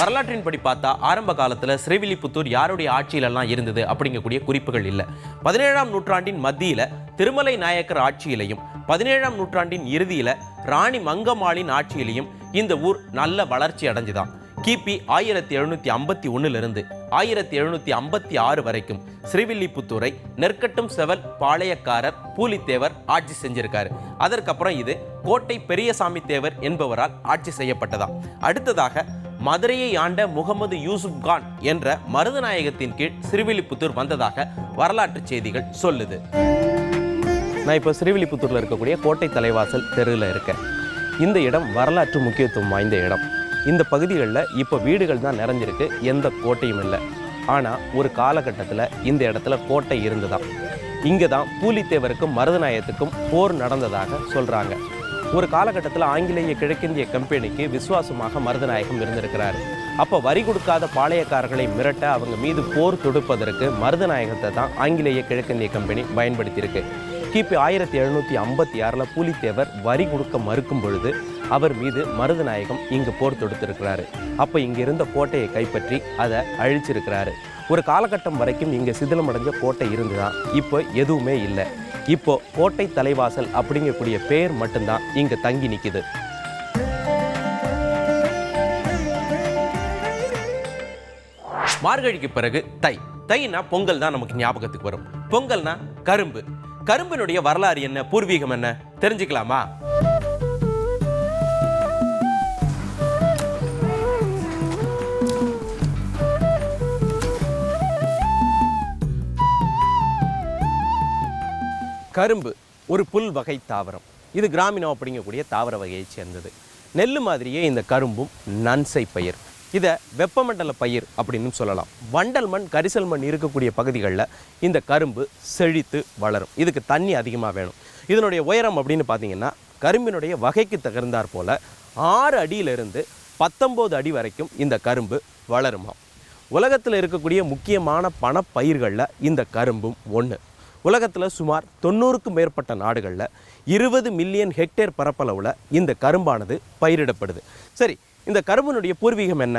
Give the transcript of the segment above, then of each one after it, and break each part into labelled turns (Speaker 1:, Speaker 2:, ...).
Speaker 1: வரலாற்றின்படி பார்த்தா ஆரம்ப காலத்தில் ஸ்ரீவில்லிபுத்தூர் யாருடைய ஆட்சியிலெல்லாம் இருந்தது அப்படிங்கக்கூடிய குறிப்புகள் இல்லை. 17ஆம் நூற்றாண்டின் மத்தியில் திருமலை நாயக்கர் ஆட்சியிலையும் 17ஆம் நூற்றாண்டின் இறுதியில் ராணி மங்கம்மாளின் ஆட்சியிலையும் இந்த ஊர் நல்ல வளர்ச்சி அடைஞ்சுதான். கிபி 1751 1756 வரைக்கும் ஸ்ரீவில்லிபுத்தூரை நெற்கட்டும் செவல் பாளையக்காரர் பூலித்தேவர் ஆட்சி செஞ்சிருக்காரு. அதற்கப்புறம் இது கோட்டை பெரியசாமி தேவர் என்பவரால் ஆட்சி செய்யப்பட்டதாம். அடுத்ததாக மதுரையை ஆண்ட முகமது யூசுப் கான் என்ற மருதநாயகத்தின் கீழ் ஸ்ரீவில்லிபுத்தூர் வந்ததாக வரலாற்று செய்திகள் சொல்லுது. நான் இப்போ ஸ்ரீவில்லிபுத்தூரில் இருக்கக்கூடிய கோட்டை தலைவாசல் தெருவில் இருக்கேன். இந்த இடம் வரலாற்று முக்கியத்துவம் வாய்ந்த இடம். இந்த பகுதிகளில் இப்போ வீடுகள் தான் நிறைஞ்சிருக்கு, எந்த கோட்டையும் இல்லை. ஆனால் ஒரு காலகட்டத்தில் இந்த இடத்துல கோட்டை இருந்துதான். இங்கே தான் பூலித்தேவருக்கும் மருதநாயகத்துக்கும் போர் நடந்ததாக சொல்கிறாங்க. ஒரு காலகட்டத்தில் ஆங்கிலேய கிழக்கிந்திய கம்பெனிக்கு விசுவாசமாக மருதநாயகம் இருந்திருக்கிறாரு. அப்போ வரி கொடுக்காத பாளையக்காரர்களை மிரட்ட அவங்க மீது போர் தொடுப்பதற்கு மருதநாயகத்தை தான் ஆங்கிலேய கிழக்கிந்திய கம்பெனி பயன்படுத்தியிருக்கு. கிபி 1756 பூலித்தேவர் வரி கொடுக்க மறுக்கும் பொழுது அவர் மீது மருதநாயகம் இங்கு போர் தொடுத்திருக்கிறாரு. அப்போ இங்கே இருந்த கோட்டையை கைப்பற்றி அதை அழிச்சிருக்கிறாரு. ஒரு காலகட்டம் வரைக்கும் இங்கே சிதிலமடைஞ்ச கோட்டை இருந்துதான். இப்போ எதுவுமே இல்லை. இப்போ கோட்டை தலைவாசல் அப்படிங்கக்கூடிய பேர் மட்டும்தான் இங்கே தங்கி நிற்குது. மார்கழிக்கு பிறகு தைனா பொங்கல் தான் நமக்கு ஞாபகத்துக்கு வரும். பொங்கல்னா கரும்பு. கரும்பினுடைய வரலாறு என்ன, பூர்வீகம் என்ன தெரிஞ்சுக்கலாமா? கரும்பு ஒரு புல் வகை தாவரம். இது கிராமினம் அப்படிங்கக்கூடிய தாவர வகையை சேர்ந்தது. நெல் மாதிரியே இந்த கரும்பும் நன்சை பயிர். இதை வெப்பமண்டல பயிர் அப்படின்னு சொல்லலாம். வண்டல் மண், கரிசல் மண் இருக்கக்கூடிய பகுதிகளில் இந்த கரும்பு செழித்து வளரும். இதுக்கு தண்ணி அதிகமாக வேணும். இதனுடைய உயரம் அப்படின்னு பார்த்தீங்கன்னா கரும்பினுடைய வகைக்கு தகுந்தாற் போல் 6 அடியிலிருந்து 19 அடி வரைக்கும் இந்த கரும்பு வளருமா. உலகத்தில் இருக்கக்கூடிய முக்கியமான பணப்பயிர்களில் இந்த கரும்பும் ஒன்று. உலகத்தில் சுமார் 90க்கும் மேற்பட்ட நாடுகளில் 20 மில்லியன் ஹெக்டேர் பரப்பளவில் இந்த கரும்பானது பயிரிடப்படுது. சரி, இந்த கரும்பினுடைய பூர்வீகம் என்ன,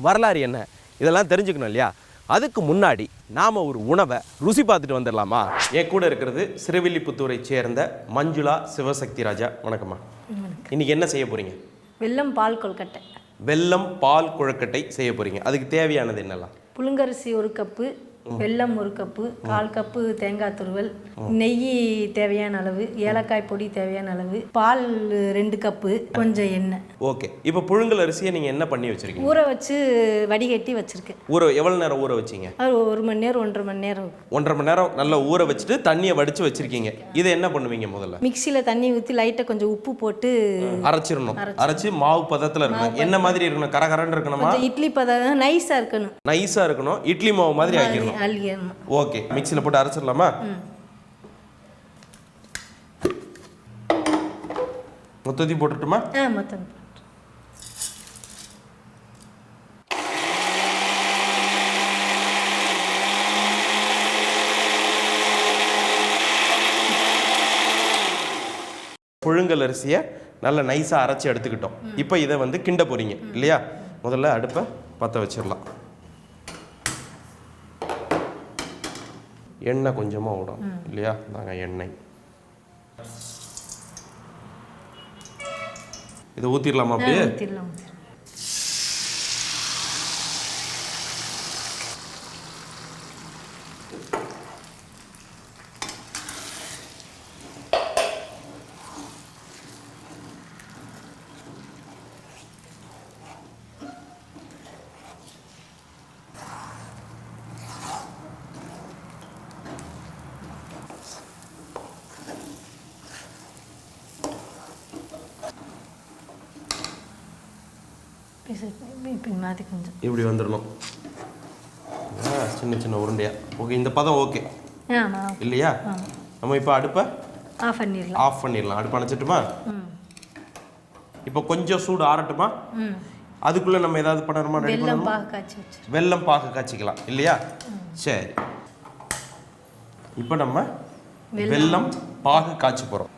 Speaker 1: வரலாறு என்ன, இதெல்லாம் தெரிஞ்சுக்கணும் இல்லையா? அதுக்கு முன்னாடி நாம் ஒரு உணவை ருசி பார்த்துட்டு வந்துடலாமா? என் கூட இருக்கிறது ஸ்ரீவில்லிபுத்தூரை சேர்ந்த மஞ்சுளா சிவசக்தி ராஜா. வணக்கம்மா. இன்னைக்கு என்ன செய்ய போகிறீங்க?
Speaker 2: வெல்லம் பால் கொழுக்கட்டை.
Speaker 1: வெல்லம் பால் கொழுக்கட்டை செய்ய போகிறீங்க. அதுக்கு தேவையானது என்னெல்லாம்?
Speaker 2: புழுங்கரிசி 1 கப்பு, வெல்லம் 1 கப்பு, 1/4 கப்பு தேங்காய் துருவல், நெய் தேவையான அளவு, ஏலக்காய் பொடி தேவையான அளவு, பால் 2 கப்பு, கொஞ்சம் எண்ணெய்.
Speaker 1: ஓகே. இப்போ புழுங்கல் அரிசியை நீங்கள் என்ன பண்ணி வச்சுருக்கீங்க?
Speaker 2: ஊற வச்சு வடிகட்டி வச்சுருக்கேன்.
Speaker 1: எவ்வளோ நேரம் ஊற வச்சிங்க?
Speaker 2: அது 1 மணி நேரம் 1.5 மணி நேரம்.
Speaker 1: 1.5 மணி நேரம் நல்லா ஊற வச்சுட்டு தண்ணியை வடித்து வச்சுருக்கீங்க. இதை என்ன பண்ணுவீங்க? முதல்ல
Speaker 2: மிக்சியில் தண்ணி ஊற்றி லைட்டாக கொஞ்சம் உப்பு போட்டு
Speaker 1: அரைச்சிடணும். அரைச்சி மாவு பதத்தில் இருக்கணும். என்ன மாதிரி இருக்கணும்? கரகரன்னு இருக்கணுமா?
Speaker 2: இட்லி பதம் நைஸாக இருக்கணும்.
Speaker 1: நைஸாக இருக்கணும். இட்லி மாவு மாதிரி ஆக்கிடணும். ஓகே, மிக்ஸியில் போட்டு அரைச்சிடலாமா? மொத்தத்தையும் போட்டுட்டுமா?
Speaker 2: மொத்தம்.
Speaker 1: புழுங்கல் அரிசியை நல்லா நைஸாக அரைச்சி எடுத்துக்கிட்டோம். இப்போ இதை வந்து கிண்ட போறீங்க இல்லையா? முதல்ல அடுப்பை பற்ற வச்சிடலாம். எண்ணெய் கொஞ்சமாக விடும் இல்லையா? நாங்கள் எண்ணெய் இதை ஊற்றிடலாமா? அப்படியே
Speaker 2: ஊற்றிடலாம்.
Speaker 1: இப்படி வந்துடணும். சின்ன சின்ன உருண்டையா. ஓகே, இந்த பதம் ஓகே இல்லையா? நம்ம இப்போ அடுப்பை ஆஃப் பண்ணிடலாம். அடுப்பு அணைச்சிட்டுமா? இப்போ கொஞ்சம் சூடு ஆறட்டுமா? அதுக்குள்ளே நம்ம ஏதாவது பண்ணணுமா? வெல்லம் பாகு காய்ச்சிக்கலாம் இல்லையா? சரி, இப்போ நம்ம வெல்லம் பாகு காய்ச்சி போகிறோம்.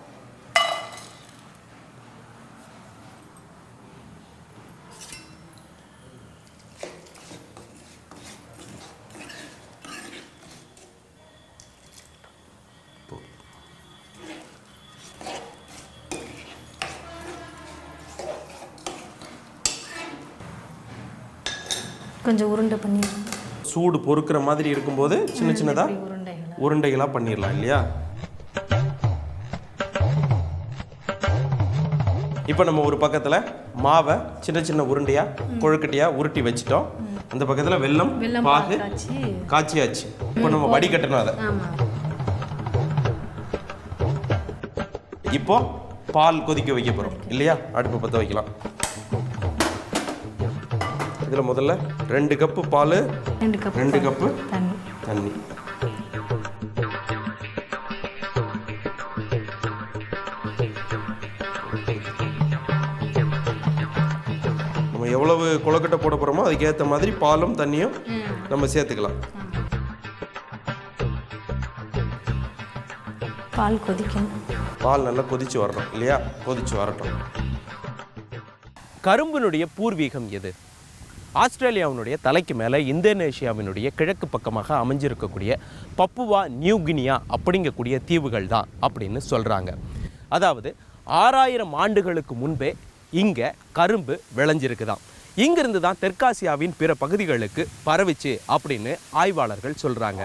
Speaker 2: கொஞ்சம் உருண்டை பண்ணிடணும்.
Speaker 1: சூடு பொறுக்கிற மாதிரி இருக்கும்போது சின்ன சின்னதாக உருண்டைகளாக பண்ணிடலாம் இல்லையா? இப்போ நம்ம ஒரு பக்கத்தில் மாவை சின்ன சின்ன உருண்டையாக கொழுக்கட்டையாக உருட்டி வச்சுட்டோம். அந்த பக்கத்தில் வெல்லம் பாகு காய்ச்சியாச்சு. இப்போ நம்ம வடிகட்டணும் அதை. இப்போ பால் கொதிக்க வைக்க போகிறோம் இல்லையா? அடுப்பு பற்ற வைக்கலாம். இதில் முதல்ல 2 கப்பு பால், 2 கப்பு தண்ணி. நம்ம எவ்வளவு கொழுக்கட்டை போட போகிறோமோ அதுக்கேற்ற மாதிரி பாலும் தண்ணியும் நம்ம சேர்த்துக்கலாம்.
Speaker 2: பால் கொதிக்கணும்.
Speaker 1: பால் நல்லா கொதிச்சு வரணும் இல்லையா? கொதிச்சு வரட்டும். கரும்பினுடைய பூர்வீகம் எது? ஆஸ்திரேலியாவினுடைய தலைக்கு மேலே இந்தோனேஷியாவினுடைய கிழக்கு பக்கமாக அமைஞ்சிருக்கக்கூடிய பப்புவா நியூ கினியா அப்படிங்கக்கூடிய தீவுகள் தான் அப்படின்னு சொல்கிறாங்க. அதாவது 6000 ஆண்டுகளுக்கு முன்பே இங்கே கரும்பு விளைஞ்சிருக்குதான். இங்கிருந்து தான் தெற்காசியாவின் பிற பகுதிகளுக்கு பரவிச்சு அப்படின்னு ஆய்வாளர்கள் சொல்கிறாங்க.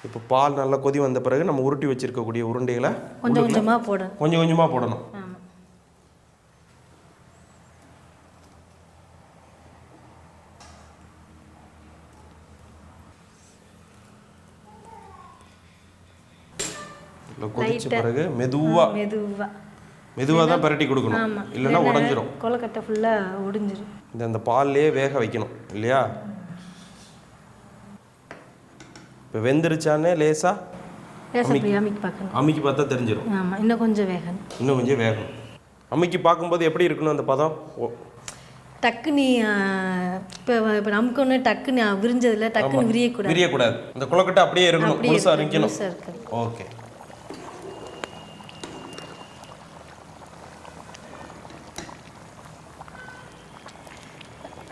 Speaker 1: இப்போ பால் நல்லா கொதி வந்த பிறகு நம்ம உருட்டி வச்சிருக்கக்கூடிய உருண்டைகளை கொஞ்சம் கொஞ்சமாக போடணும். கொதிச்ச பிறகு மெதுவாக தான் பரட்டி கொடுக்கணும், இல்லைன்னா உடஞ்சிரும்.
Speaker 2: கொழுக்கட்டை ஃபுல்லாக உடைஞ்சிரும்.
Speaker 1: இந்த பால்லையே வேக வைக்கணும் இல்லையா? இப்போ வெந்துருச்சானே லேசாக அமுக்கி பார்த்தா தெரிஞ்சிடும்.
Speaker 2: இன்னும் கொஞ்சம் வேகணும்.
Speaker 1: அமுக்கி பார்க்கும்போது எப்படி இருக்கணும் அந்த பதம்?
Speaker 2: டக்குன்னு இப்போ நமக்கு ஒன்று டக்குன்னு விரிஞ்சதில்ல, டக்குன்னு
Speaker 1: விரியக்கூடாது. இந்த கொழுக்கட்டை அப்படியே இருக்கணும், முழுசாக இருக்கணும். ஓகே.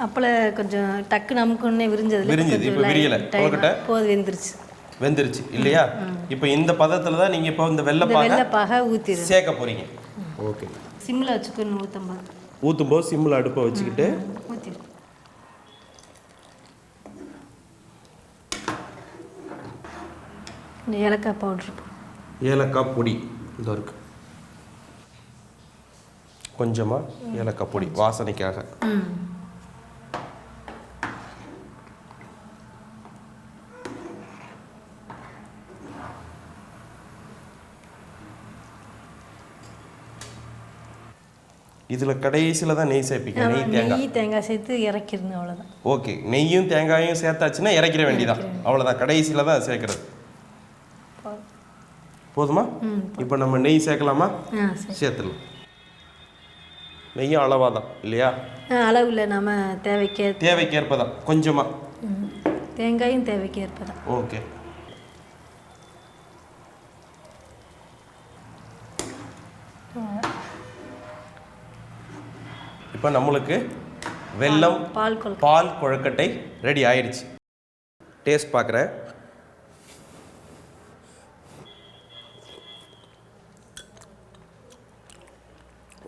Speaker 2: அப்பல கொஞ்சம் டக்கு நமக்கு ஒண்ணே
Speaker 1: விரிஞ்சது. இப்போ விரியல, கொழுக்கட்டை
Speaker 2: போது
Speaker 1: வெந்துருச்சு இல்லையா? இப்போ இந்த பதத்துல தான் நீங்க இப்போ இந்த வெள்ளப்பாக சேர்க்க போறீங்க. ஓகே.
Speaker 2: சிம்ல வச்சுக்கணும்.
Speaker 1: ஊத்தும்போது சிம்ல அடுப்பை வச்சுக்கிட்டு
Speaker 2: ஏலக்காய் பவுடர்,
Speaker 1: ஏலக்காய் பொடி இந்த இருக்கு, கொஞ்சமா ஏலக்காய் பொடி வாசனைக்காக. இதில் கடைசியில் தான் நெய் சேர்ப்பீங்க.
Speaker 2: நெய் தேங்காய் சேர்த்து இறக்கிடணும், அவ்வளோதான்.
Speaker 1: ஓகே. நெய்யும் தேங்காயும் சேர்த்தாச்சுன்னா இறக்கிற வேண்டியதான், அவ்வளோதான். கடைசியில் தான் சேர்க்கறது. போதுமா? இப்போ நம்ம நெய் சேர்க்கலாமா? சேர்த்துடலாம். நெய்யும் அளவாக தான் இல்லையா?
Speaker 2: அளவு இல்லை, நம்ம
Speaker 1: தேவைக்கேற்ப தான், கொஞ்சமாக.
Speaker 2: தேங்காயும் தேவைக்கேற்ப தான்.
Speaker 1: ஓகே. இப்போ நம்மளுக்கு வெல்லம் பால் கொழுக்கட்டை ரெடி ஆயிடுச்சு. டேஸ்ட் பார்க்குறேன்.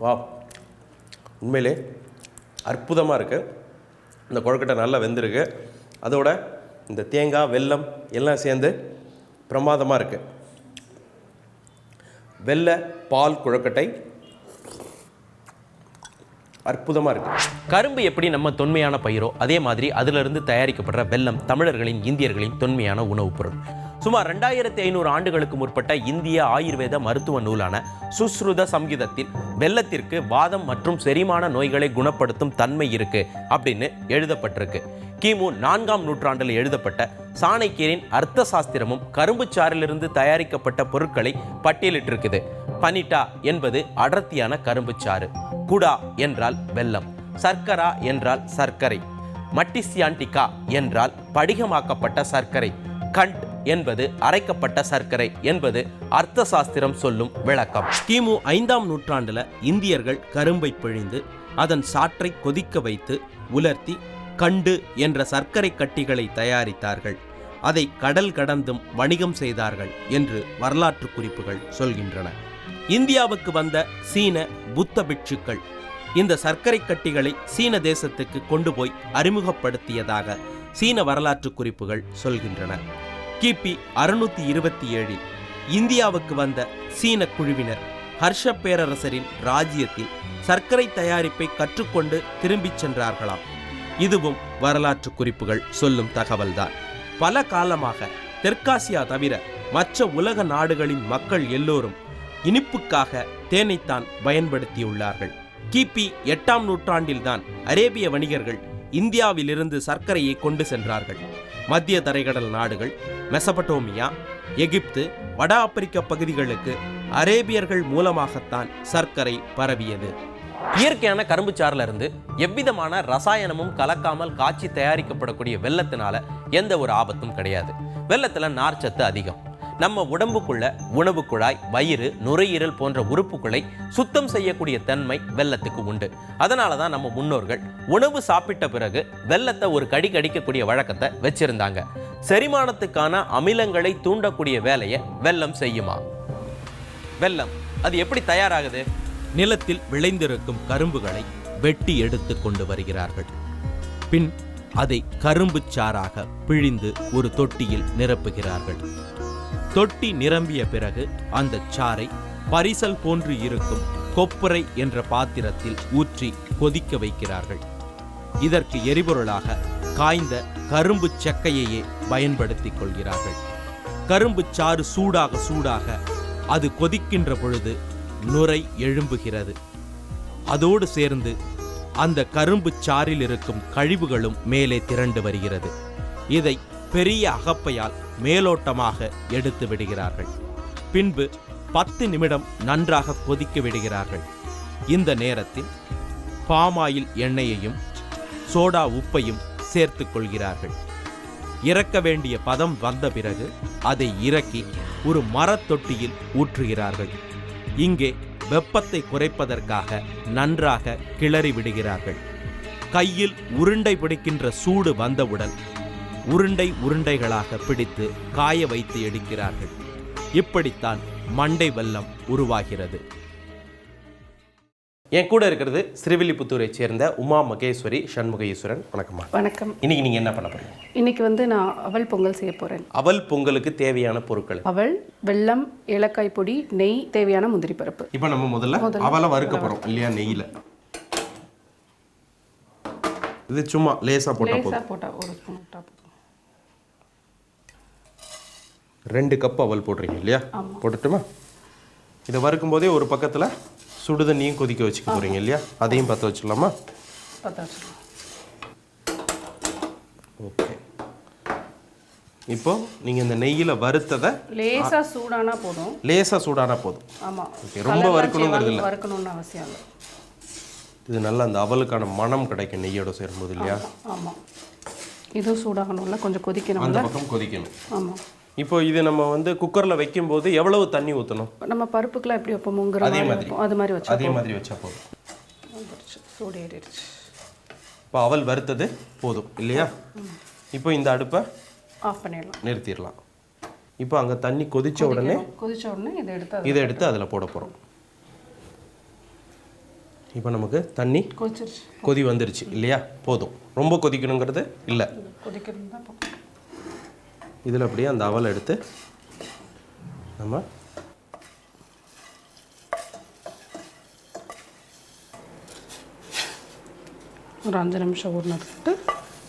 Speaker 1: வா, உண்மையிலே அற்புதமாக இருக்குது. இந்த கொழுக்கட்டை நல்லா வெந்திருக்கு. அதோட இந்த தேங்காய் வெல்லம் எல்லாம் சேர்ந்து பிரமாதமாக இருக்குது. வெள்ளை பால் கொழுக்கட்டை அற்புதமாக இருக்குது. கரும்பு எப்படி நம்ம தொன்மையான பயிரோ அதே மாதிரி அதிலிருந்து தயாரிக்கப்படுற வெல்லம் தமிழர்களின் இந்தியர்களின் தொன்மையான உணவுப் பொருள். சுமார் 2500 ஆண்டுகளுக்கு முற்பட்ட இந்திய ஆயுர்வேத மருத்துவ நூலான சுஸ்ருத சம்ஹிதத்தில் வெல்லத்திற்கு வாதம் மற்றும் செரிமான நோய்களை குணப்படுத்தும் தன்மை இருக்கு அப்படின்னு எழுதப்பட்டிருக்கு. கிமு 4ஆம் நூற்றாண்டில் எழுதப்பட்ட சாணக்கியரின் அர்த்த சாஸ்திரமும் கரும்பு சாறிலிருந்து தயாரிக்கப்பட்ட பொருட்களை பட்டியலிட்டிருக்குது. பனிட்டா என்பது அடர்த்தியான கரும்பு சாறு, குடா என்றால் வெல்லம், சர்க்கரா என்றால் சர்க்கரை, மட்டிசியான்டிகா என்றால் படிகமாக்கப்பட்ட சர்க்கரை, கண்ட் என்பது அரைக்கப்பட்ட சர்க்கரை என்பது அர்த்த சாஸ்திரம் சொல்லும் விளக்கம். கிமு 5ஆம் நூற்றாண்டுல இந்தியர்கள் கரும்பை பிழிந்து அதன் சாற்றை கொதிக்க வைத்து உலர்த்தி கண்டு என்ற சர்க்கரை கட்டிகளை தயாரித்தார்கள். அதை கடல் கடந்தும் வணிகம் செய்தார்கள் என்று வரலாற்று குறிப்புகள் சொல்கின்றன. இந்தியாவுக்கு வந்த சீன புத்த பிட்சுக்கள் இந்த சர்க்கரை கட்டிகளை சீன தேசத்துக்கு கொண்டு போய் அறிமுகப்படுத்தியதாக சீன வரலாற்று குறிப்புகள் சொல்கின்றன. கிபி 627 இந்தியாவுக்கு வந்த சீன குழுவினர் ஹர்ஷ பேரரசரின் ராஜ்யத்தில் சர்க்கரை தயாரிப்பை கற்றுக்கொண்டு திரும்பிச் சென்றார்களாம். இதுவும் வரலாற்று குறிப்புகள் சொல்லும் தகவல்தான். பல காலமாக தெற்காசியா தவிர மற்ற உலக நாடுகளின் மக்கள் எல்லோரும் இனிப்புக்காக தேனைத்தான் பயன்படுத்தியுள்ளார்கள். கிபி 8ஆம் நூற்றாண்டில்தான் அரேபிய வணிகர்கள் இந்தியாவிலிருந்து சர்க்கரையை கொண்டு சென்றார்கள். மத்திய தரைக்கடல் நாடுகள், மெசபடோமியா, எகிப்து, வட ஆப்பிரிக்க பகுதிகளுக்கு அரேபியர்கள் மூலமாகத்தான் சர்க்கரை பரவியது. இயற்கையான கரும்பு சாறுல இருந்து எவ்விதமான ரசாயனமும் கலக்காமல் காய்ச்சி தயாரிக்கப்படக்கூடிய வெல்லத்தினால எந்த ஒரு ஆபத்தும் கிடையாது. வெல்லத்துல நார்ச்சத்து அதிகம். நம்ம உடம்புக்குள்ள உணவு குழாய், வயிறு, நுரையீரல் போன்ற உறுப்புகளை சுத்தம் செய்யக்கூடிய தன்மை வெல்லத்துக்கு உண்டு. அதனால தான் நம்ம முன்னோர்கள் உணவு சாப்பிட்ட பிறகு வெல்லத்தை ஒரு கடி கடிக்கக்கூடிய வழக்கத்தை வச்சிருந்தாங்க. செரிமானத்துக்கான அமிலங்களை தூண்டக்கூடிய வேலையை வெல்லம் செய்யுமா? வெல்லம் அது எப்படி தயாராகுது? நிலத்தில் விளைந்திருக்கும் கரும்புகளை வெட்டி எடுத்து கொண்டு வருகிறார்கள். பின் அதை கரும்பு சாறாக பிழிந்து ஒரு தொட்டியில் நிரப்புகிறார்கள். தொட்டி நிரம்பிய பிறகு அந்த சாறை பரிசல் போன்று இருக்கும் கொப்பரை என்ற பாத்திரத்தில் ஊற்றி கொதிக்க வைக்கிறார்கள். இதற்கு எரிபொருளாக காய்ந்த கரும்பு சக்கையையே பயன்படுத்திக் கொள்கிறார்கள். கரும்பு சாறு சூடாக சூடாக அது கொதிக்கின்ற பொழுது நுரை எழும்புகிறது. அதோடு சேர்ந்து அந்த கரும்பு சாறில் இருக்கும் கழிவுகளும் மேலே திரண்டு வருகிறது. இதை பெரிய அகப்பையால் மேலோட்டமாக எடுத்து விடுகிறார்கள். பின்பு 10 நிமிடம் நன்றாக கொதிக்க விடுகிறார்கள். இந்த நேரத்தில் பாமாயில் எண்ணெயையும் சோடா உப்பையும் சேர்த்து கொள்கிறார்கள். இறக்க வேண்டிய பதம் வந்த பிறகு அதை இறக்கி ஒரு மரத்தொட்டியில் ஊற்றுகிறார்கள். இங்கே வெப்பத்தை குறைப்பதற்காக நன்றாக கிளறி விடுகிறார்கள். கையில் உருண்டை பிடிக்கின்ற சூடு வந்தவுடன் உருண்டை உருண்டைகளாக பிடித்து காய வைத்து எடுக்கிறார்கள். இப்படித்தான் மண்டை வெல்லம் உருவாகிறது. என் கூட இருக்கிறது ஸ்ரீவில்லிபுத்தூரை சேர்ந்த உமா மகேஸ்வரி சண்முக ஈஸ்வரன். வணக்கம்மா.
Speaker 3: வணக்கம்.
Speaker 1: இன்னைக்கு நீங்க என்ன பண்ண போறீங்க?
Speaker 3: இன்னைக்கு நான் அவல் பொங்கல் செய்ய போறேன்.
Speaker 1: அவல் பொங்கலுக்கு தேவையான பொருட்கள்: அவல்,
Speaker 3: வெல்லம், ஏலக்காய் பொடி, நெய், தேவையான முந்திரி பருப்பு.
Speaker 1: இப்போ நம்ம முதல்ல அவலை வறுக்க போறோம் இல்லையா? நெய்யில இது சும்மா லேசா போட்டா
Speaker 3: ஒரு ஸ்பூன் போட்டா போதும்.
Speaker 1: 2 கப் அவல் போடுறீங்க இல்லையா? போட்டுட்டுமா? இதை வறுக்கும் போதே ஒரு பக்கத்தில் சுடுதண்ணியும் கொதிக்க வச்சுக்க போகிறீங்க இல்லையா? அதையும் பற்ற வச்சிடலாமா? ஓகே. இப்போ நீங்கள் இந்த நெய்யில் வறுத்ததை
Speaker 3: லேசாக சூடானா போதும்.
Speaker 1: லேசாக சூடானா போதும்.
Speaker 3: ஆமாம்.
Speaker 1: ஓகே. ரொம்ப வறுக்கணுங்கிறது இல்லை.
Speaker 3: வறுக்கணும்னு அவசியம் இல்லை.
Speaker 1: இது நல்லா அந்த அவலுக்கான மனம் கிடைக்கும் நெய்யோட சேரும்போது இல்லையா?
Speaker 3: ஆமாம். இதுவும் சூடாகணும்ல, கொஞ்சம் கொதிக்கணும்.
Speaker 1: அந்த பக்கம் கொதிக்கணும்.
Speaker 3: ஆமாம்.
Speaker 1: இப்போ இது நம்ம குக்கரில் வைக்கும்போது எவ்வளவு தண்ணி ஊற்றணும்?
Speaker 3: நம்ம பருப்புக்கெல்லாம் எப்படி வைப்போமுங்கிற
Speaker 1: அதே மாதிரி வச்சா போதும்.
Speaker 3: சூடு ஏறிடுச்சு.
Speaker 1: இப்போ அவல் வறுத்தது போதும் இல்லையா? இப்போ இந்த அடுப்பை
Speaker 3: ஆஃப் பண்ணிடலாம்,
Speaker 1: நிறுத்திடலாம். இப்போ அங்கே தண்ணி கொதிச்ச உடனே இதை எடுத்து அதில் போட போகிறோம். இப்போ நமக்கு தண்ணி கொதி வந்துருச்சு இல்லையா? போதும். ரொம்ப கொதிக்கணுங்கிறது இல்லை. இதில் அப்படியே அந்த அவலை எடுத்து நம்ம
Speaker 3: ஒரு 5 நிமிஷம் ஊறினதுக்கு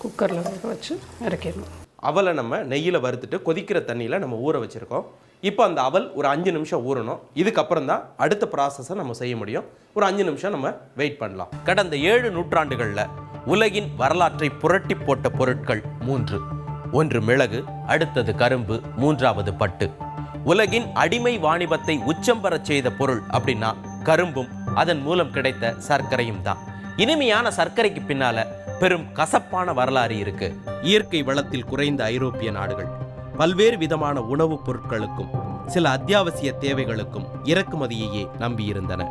Speaker 3: குக்கரில் வேக வச்சு இறக்கிடணும்.
Speaker 1: அவலை நம்ம நெய்யில் வறுத்துட்டு கொதிக்கிற தண்ணியில் நம்ம ஊற வச்சுருக்கோம். இப்போ அந்த அவல் ஒரு 5 நிமிஷம் ஊறணும். இதுக்கப்புறம் தான் அடுத்த ப்ராசஸை நம்ம செய்ய முடியும். ஒரு 5 நிமிஷம் நம்ம வெயிட் பண்ணலாம். கடந்த 7 நூற்றாண்டுகளில் உலகின் வரலாற்றை புரட்டி போட்ட பொருட்கள் 3. 1 மிளகு, அடுத்தது கரும்பு, 3வது பட்டு. உலகின் அடிமை வாணிபத்தை உச்சம் பெறச் செய்த பொருள் அப்படின்னா கரும்பும் அதன் மூலம் கிடைத்த சர்க்கரையும் தான். இனிமையான சர்க்கரைக்கு பின்னால பெரும் கசப்பான வரலாறு இருக்கு. இயற்கை வளத்தில் குறைந்த ஐரோப்பிய நாடுகள் பல்வேறு விதமான உணவுப் பொருட்களுக்கும் சில அத்தியாவசிய தேவைகளுக்கும் இறக்குமதியையே நம்பியிருந்தன.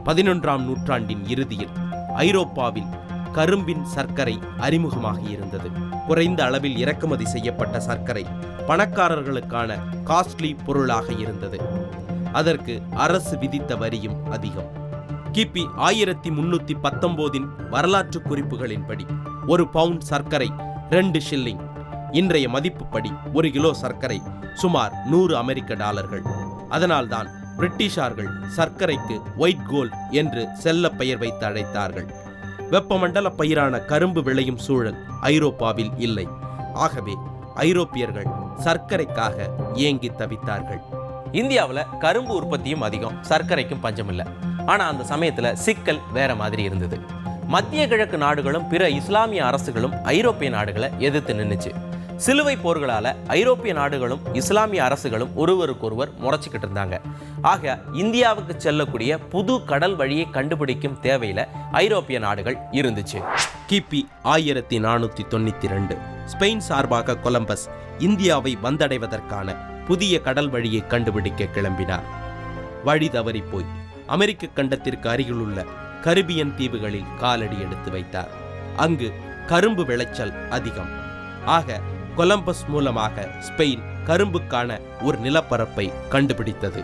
Speaker 1: 11ஆம் நூற்றாண்டின் இறுதியில் ஐரோப்பாவில் கரும்பின் சர்க்கரை அறிமுகமாகி இருந்தது. குறைந்த அளவில் இறக்குமதி செய்யப்பட்ட சர்க்கரை பணக்காரர்களுக்கான காஸ்ட்லி பொருளாக இருந்தது. அதற்கு அரசு விதித்த வரியும் அதிகம். கிபி 1319 வரலாற்று குறிப்புகளின்படி 1 பவுண்ட் சர்க்கரை 2 ஷில்லிங். இன்றைய மதிப்புப்படி 1 கிலோ சர்க்கரை சுமார் 100 அமெரிக்க டாலர்கள். அதனால்தான் பிரிட்டிஷார்கள் சர்க்கரைக்கு ஒயிட் கோல்ட் என்று செல்ல பெயர் வைத்து அழைத்தார்கள். வெப்பமண்டல பயிரான கரும்பு விளையும் சூழல் ஐரோப்பாவில் இல்லை. ஆகவே ஐரோப்பியர்கள் சர்க்கரைக்காக ஏங்கி தவித்தார்கள். இந்தியாவில் கரும்பு உற்பத்தியும் அதிகம், சர்க்கரைக்கும் பஞ்சம் இல்லை. ஆனால் அந்த சமயத்தில் சிக்கல் வேற மாதிரி இருந்தது. மத்திய கிழக்கு நாடுகளும் பிற இஸ்லாமிய அரசுகளும் ஐரோப்பிய நாடுகளை எதிர்த்து நின்றுச்சு. சிலுவை போர்களால ஐரோப்பிய நாடுகளும் இஸ்லாமிய அரசுகளும் ஒருவருக்கொருவர் முறைச்சிக்கிட்டு இருந்தாங்க. ஆக இந்தியாவுக்கு செல்லக்கூடிய புது கடல் வழியை கண்டுபிடிக்கும் தேவையில ஐரோப்பிய நாடுகள் இருந்துச்சு. கிபி 1492 ஸ்பெயின் சார்பாக கொலம்பஸ் இந்தியாவை வந்தடைவதற்கான புதிய கடல் வழியை கண்டுபிடிக்க கிளம்பினார். வழி தவறி போய் அமெரிக்க கண்டத்திற்கு அருகிலுள்ள கரிபியன் தீவுகளில் காலடி எடுத்து வைத்தார். அங்கு கரும்பு விளைச்சல் அதிகம். ஆக கொலம்பஸ் மூலமாக ஸ்பெயின் கரும்புக்கான ஒரு நிலப்பரப்பை கண்டுபிடித்தது.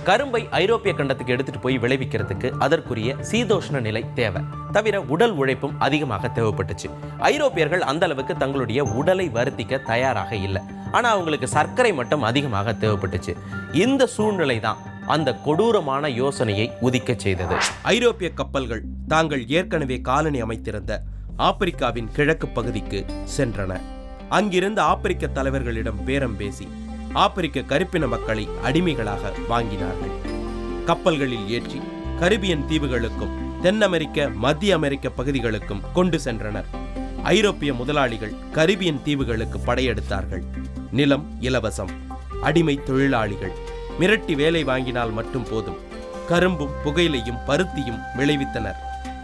Speaker 1: கரும்பை ஐரோப்பிய கண்டத்துக்கு எடுத்துட்டு போய் விளைவிக்கிறதுக்கு அதற்குரிய சீதோஷ்ண நிலை தேவை. தவிர உடல் உழைப்பும் அதிகமாக தேவைப்பட்டுச்சு. ஐரோப்பியர்கள் அந்த அளவுக்கு தங்களுடைய உடலை வருத்திக்க தயாராக இல்லை. ஆனா அவங்களுக்கு சர்க்கரை மட்டும் அதிகமாக தேவைப்பட்டுச்சு. இந்த சூழ்நிலை தான் அந்த கொடூரமான யோசனையை உதிக்க செய்தது. ஐரோப்பிய கப்பல்கள் தாங்கள் ஏற்கனவே காலனி அமைத்திருந்த ஆப்பிரிக்காவின் கிழக்கு பகுதிக்கு சென்றன. அங்கிருந்த ஆப்பிரிக்க தலைவர்களிடம் பேரம் பேசி ஆப்பிரிக்க கருப்பின மக்களை அடிமைகளாக வாங்கினார்கள். கப்பல்களில் ஏற்றி கரிபியன் தீவுகளுக்கும் தென் அமெரிக்க மத்திய அமெரிக்க பகுதிகளுக்கும் கொண்டு சென்றனர். ஐரோப்பிய முதலாளிகள் கரிபியன் தீவுகளுக்கு படையெடுத்தார்கள். நிலம் இலவசம், அடிமை தொழிலாளிகள், மிரட்டி வேலை வாங்கினால் மட்டும் போதும். கரும்பும் புகையிலையும் பருத்தியும் விளைவித்தனர்.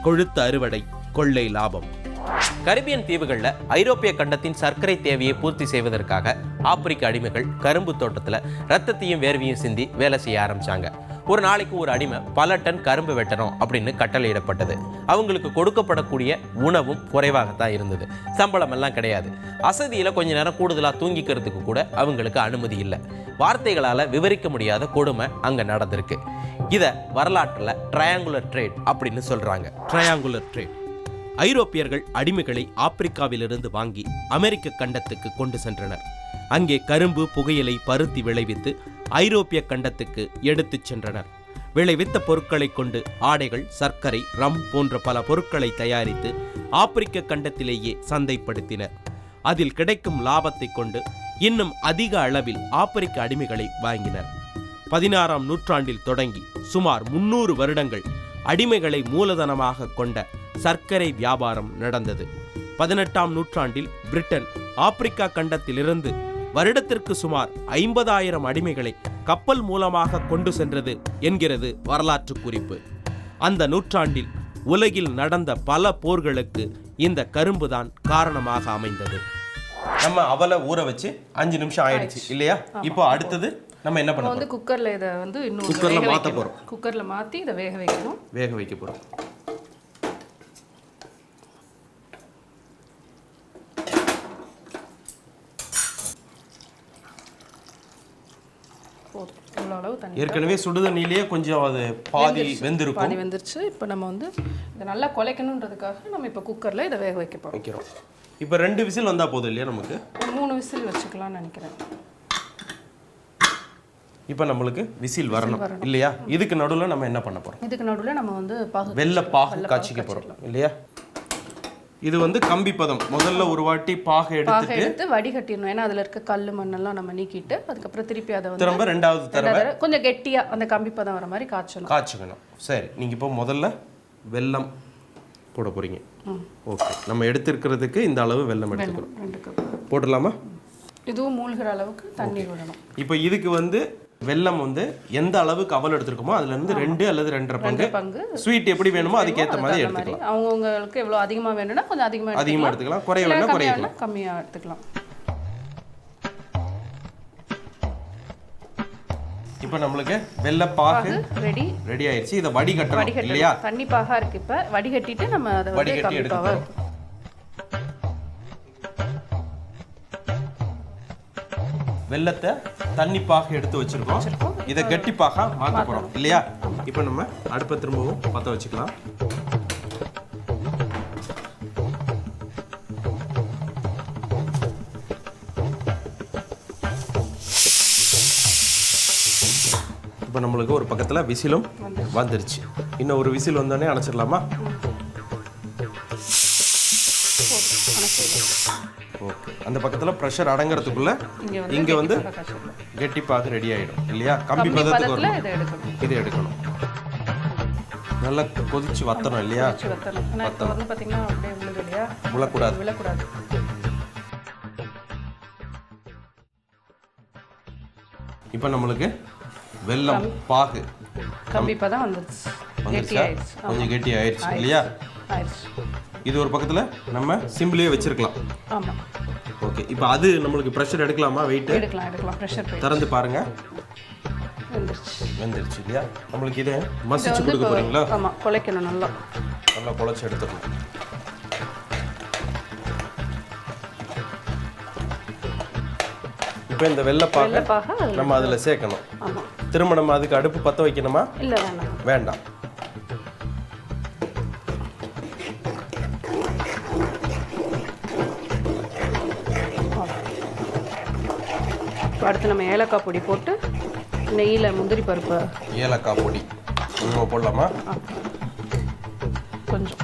Speaker 1: கொழுத்த அறுவடை, கொள்ளை லாபம். கரிபியன் தீவுகள்ல ஐரோப்பிய கண்டத்தின் சர்க்கரை தேவையை பூர்த்தி செய்வதற்காக ஆப்பிரிக்க அடிமைகள் கரும்பு தோட்டத்துல ரத்தத்தையும் வேர்வையும் சிந்தி வேலை செய்ய ஆரம்பிச்சாங்க. ஒரு நாளைக்கு ஒரு அடிமை பல டன் கரும்பு வெட்டணும் அப்படின்னு கட்டளையிடப்பட்டது. அவங்களுக்கு கொடுக்கப்படக்கூடிய உணவும் குறைவாகத்தான் இருந்தது. சம்பளம் எல்லாம் கிடையாது. அசதியில கொஞ்ச நேரம் கூடுதலா தூங்கிக்கிறதுக்கு கூட அவங்களுக்கு அனுமதி இல்லை. வார்த்தைகளால விவரிக்க முடியாத கொடுமை அங்க நடந்திருக்கு. இத வரலாற்றுல ட்ரையாங்குலர் ட்ரேட் அப்படின்னு சொல்றாங்க. Triangular trade. ஐரோப்பியர்கள் அடிமைகளை ஆப்பிரிக்காவிலிருந்து வாங்கி அமெரிக்க கண்டத்துக்கு கொண்டு சென்றனர். அங்கே கரும்பு, புகையிலை, பருத்தி விளைவித்து ஐரோப்பிய கண்டத்துக்கு எடுத்துச் சென்றனர். விளைவித்த பொருட்களை கொண்டு ஆடைகள், சர்க்கரை, ரம் போன்ற பல பொருட்களை தயாரித்து ஆப்பிரிக்க கண்டத்திலேயே சந்தைப்படுத்தினர். அதில் கிடைக்கும் லாபத்தை கொண்டு இன்னும் அதிக அளவில் ஆப்பிரிக்க அடிமைகளை வாங்கினர். 16ஆம் நூற்றாண்டில் தொடங்கி சுமார் 300 வருடங்கள் அடிமைகளை மூலதனமாக கொண்ட சர்க்கரை வியாபாரம் நடந்தது. 18ஆம் நூற்றாண்டில் பிரிட்டன் ஆப்பிரிக்கா கண்டத்திலிருந்து வருடத்திற்கு சுமார் 50,000 அடிமைகளை கப்பல் மூலமாக கொண்டு சென்றது என்கிறது வரலாற்று குறிப்பு. அந்த நூற்றாண்டில் உலகில் நடந்த பல போர்களுக்கு இந்த கரும்புதான் காரணமாக அமைந்தது. நம்ம அவலை ஊற வச்சு 5 நிமிஷம் ஆயிடுச்சு இல்லையா? இப்போ அடுத்தது நம்ம என்ன பண்ண போறோம்?
Speaker 3: குக்கர்ல இதை வந்து இன்னும்
Speaker 1: குக்கர்ல மாத்த போறோம்.
Speaker 3: குக்கர்ல மாத்தி இதை வேக வைக்கணும்.
Speaker 1: வேக வைக்க போறோம். ஏற்கனவே சுடுதண்ணிலேயே கொஞ்சம் அது பாதி வெந்திருக்கும்.
Speaker 3: பாதி வெந்துருச்சு. இப்போ நம்ம வந்து இதை நல்லா குலைக்கணுன்றதுக்காக நம்ம இப்போ குக்கரில் இதை வேக வைக்க போகிறோம்.
Speaker 1: வைக்கிறோம். இப்போ 2 விசில் வந்தால் போதும் இல்லையா? நமக்கு
Speaker 3: 3 விசில் வச்சுக்கலாம்னு நினைக்கிறேன்.
Speaker 1: இப்போ நம்மளுக்கு விசில் வரணும் இல்லையா? இதுக்கு நடுவில் நம்ம என்ன பண்ண போகிறோம்?
Speaker 3: இதுக்கு நடுவில் நம்ம வந்து
Speaker 1: வெள்ளை பாகு காய்ச்சிக்க போகிறோம் இல்லையா? இது வந்து கம்பி பதம். முதல்ல ஒரு வாட்டி பாகை எடுத்து
Speaker 3: வடிகட்டிடணும். ஏன்னா அதில் இருக்க கல் மண்ணெல்லாம் நம்ம நீக்கிட்டு அதுக்கப்புறம் திருப்பி அதை வந்து
Speaker 1: திரும்ப 2வது தடவை
Speaker 3: கொஞ்சம் கெட்டியாக அந்த கம்பி பதம் வர மாதிரி காய்ச்சணும்.
Speaker 1: சரி, நீங்கள் இப்போ முதல்ல வெல்லம் போட போகிறீங்க. ஓகே, நம்ம எடுத்துருக்கிறதுக்கு இந்த அளவு வெல்லம் எடுத்துக்கிறோம்.
Speaker 3: 2 கப்
Speaker 1: போட்டுடலாமா?
Speaker 3: இதுவும் மூழ்கிற அளவுக்கு தண்ணீர் விடணும்.
Speaker 1: இப்போ இதுக்கு வந்து வெல்லம் வந்து எந்த அளவுக்கு அவல் எடுத்துருக்கோமோ அதுல இருந்து 2 அல்லது 2.5 பங்கு ஸ்வீட் எப்படி வேணுமோ அதுக்கேற்ற மாதிரி எடுத்துக்கலாம்.
Speaker 3: அவங்களுக்கு எவ்வளோ அதிகமா வேணும்னா கொஞ்சம் அதிகமாக
Speaker 1: எடுத்துக்கலாம், குறைய வேணா குறையலாம்,
Speaker 3: கம்மியாக எடுத்துக்கலாம்.
Speaker 1: இப்போ நம்மளுக்கு வெல்ல பாகு ரெடி ஆயிடுச்சு. இதை வடிகட்டணும் இல்லையா?
Speaker 3: தண்ணி பாகா இருக்கு. இப்போ வடிகட்டிட்டு நம்ம அதை
Speaker 1: வடிகட்டி எடுத்துக்கலாம். வெல்லத்தை தண்ணி பாக எடுத்து வச்சிருக்கோம். இதை கெட்டி பாகா மாற்ற போறோம் இல்லையா? இப்போ நம்ம அடுப்பை திரும்பவும் பற்ற வச்சுக்கலாம். இப்போ நம்மளுக்கு ஒரு பக்கத்தில் விசிலும் வந்துருச்சு. இன்னும் ஒரு விசில் வந்தோடனே அணைச்சிடலாமா? ஓகே. அந்த பக்கத்தில் ப்ரெஷர் அடங்கிறதுக்குள்ள இங்கே வந்து கெட்டிப்பாக ரெடி ஆகிடும் இல்லையா? கம்பி பதத்துக்கு வரும். இது எடுக்கணும். நல்லா கொதிச்சு வத்தணும் இல்லையா? விழக்கூடாது. இப்போ நம்மளுக்கு வெல்லம் பாகு
Speaker 3: கம்பி பதம் வந்துருச்சு.
Speaker 1: கொஞ்சம் கெட்டி ஆயிடுச்சு இல்லையா? இது ஒரு பக்கத்தில் நம்ம சிம்பிளே வச்சிருக்கலாம்.
Speaker 3: ஆமாம்.
Speaker 1: ஓகே. இப்போ அது நம்மளுக்கு ப்ரெஷர் எடுக்கலாமா? வெயிட்டு
Speaker 3: எடுக்கலாம். ப்ரெஷர்
Speaker 1: திறந்து பாருங்க. வெந்துருச்சு இல்லையா? நம்மளுக்கு இதை மசிச்சு கொடுக்க போறீங்களா?
Speaker 3: ஆமாம், குழைக்கணும். நல்லா
Speaker 1: குழைச்சி எடுத்துக்கணும். இப்போ இந்த வெள்ளைப்பாக நம்ம அதில் சேர்க்கணும். திரும்ப நம்ம அதுக்கு அடுப்பு பற்ற வைக்கணுமா?
Speaker 3: இல்லை,
Speaker 1: வேண்டாம்.
Speaker 3: அடுத்து நம்ம ஏலக்காய் பொடி போட்டு நெய்யில் முந்திரி பருப்பு.
Speaker 1: ஏலக்காய் பொடி கொஞ்சம் போடலாமா?
Speaker 3: கொஞ்சம்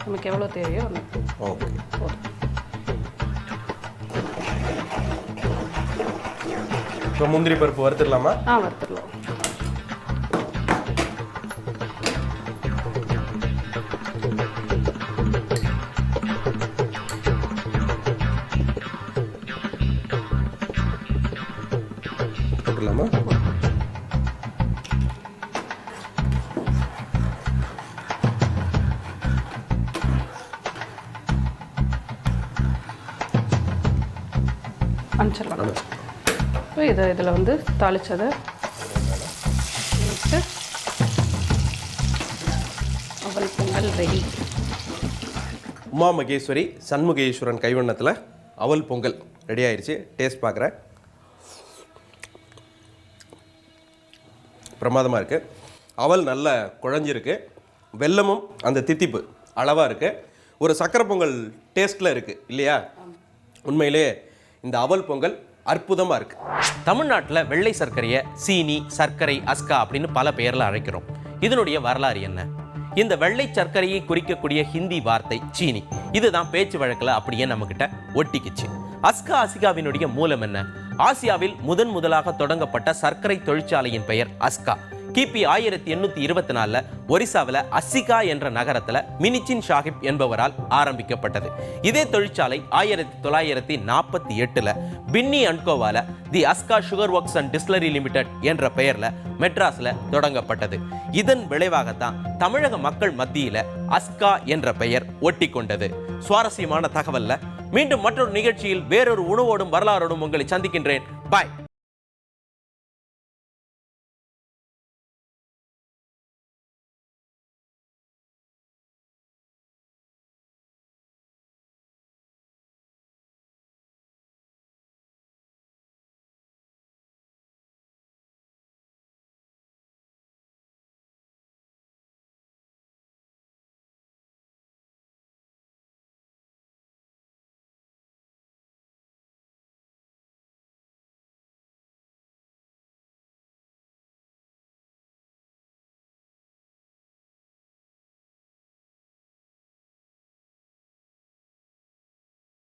Speaker 3: நமக்கு எவ்வளோ தேவையோ.
Speaker 1: ஓகே. இப்போ முந்திரி பருப்பு வறுத்துடலாமா?
Speaker 3: வறுத்துடலாம்.
Speaker 1: போட்டுடலாமா?
Speaker 3: அனுப்பிச்சிடலாம். இப்போ இதில் வந்து தாளிச்சதை வச்சு அவல் பொங்கல் ரெடி.
Speaker 1: உமா மகேஸ்வரி சண்முகேஸ்வரன் கைவண்ணத்தில் அவல் பொங்கல் ரெடி ஆயிடுச்சு. டேஸ்ட் பார்க்குறேன். பிரமாதமாக இருக்குது. அவல் நல்ல குழஞ்சிருக்கு. வெல்லமும் அந்த தித்திப்பு அளவாக இருக்குது. ஒரு சக்கரை பொங்கல் டேஸ்ட்டில் இருக்குது இல்லையா? உண்மையிலே இந்த அவல் பொங்கல் அற்புதமாக இருக்குது. தமிழ்நாட்டில் வெள்ளை சர்க்கரையை சீனி, சர்க்கரை, அஸ்கா அப்படின்னு பல பெயரில் அழைக்கிறோம். இதனுடைய வரலாறு என்ன? இந்த வெள்ளை சர்க்கரையை குறிக்கக்கூடிய ஹிந்தி வார்த்தை சீனி. இதுதான் பேச்சு வழக்கில் அப்படியே நம்மக்கிட்ட ஒட்டிக்குச்சு. அஸ்கா அசிகாவினுடைய மூலம் என்ன? ஆசியாவில் முதலாக தொடங்கப்பட்ட சர்க்கரை தொழிற்சாலையின் பெயர் அஸ்கா. கிபி 1824 ஒரிசாவில் அசிகா என்ற நகரத்தில் மினிச்சின் சாஹிப் என்பவரால் ஆரம்பிக்கப்பட்டது. இதே தொழிற்சாலை 1948 பின்னி அன்கோவால the Aska sugar works and distillery limited என்ற பெயர்ல மெட்ராஸ்ல தொடங்கப்பட்டது. இதன் விளைவாகத்தான் தமிழக மக்கள் மத்தியில அஸ்கா என்ற பெயர் ஒட்டி கொண்டது. சுவாரஸ்யமான தகவல்ல மீண்டும் மற்றொரு நிகழ்ச்சியில் வேறொரு உணவோடும் வரலாறோடும் உங்களை சந்திக்கின்றேன். பாய்.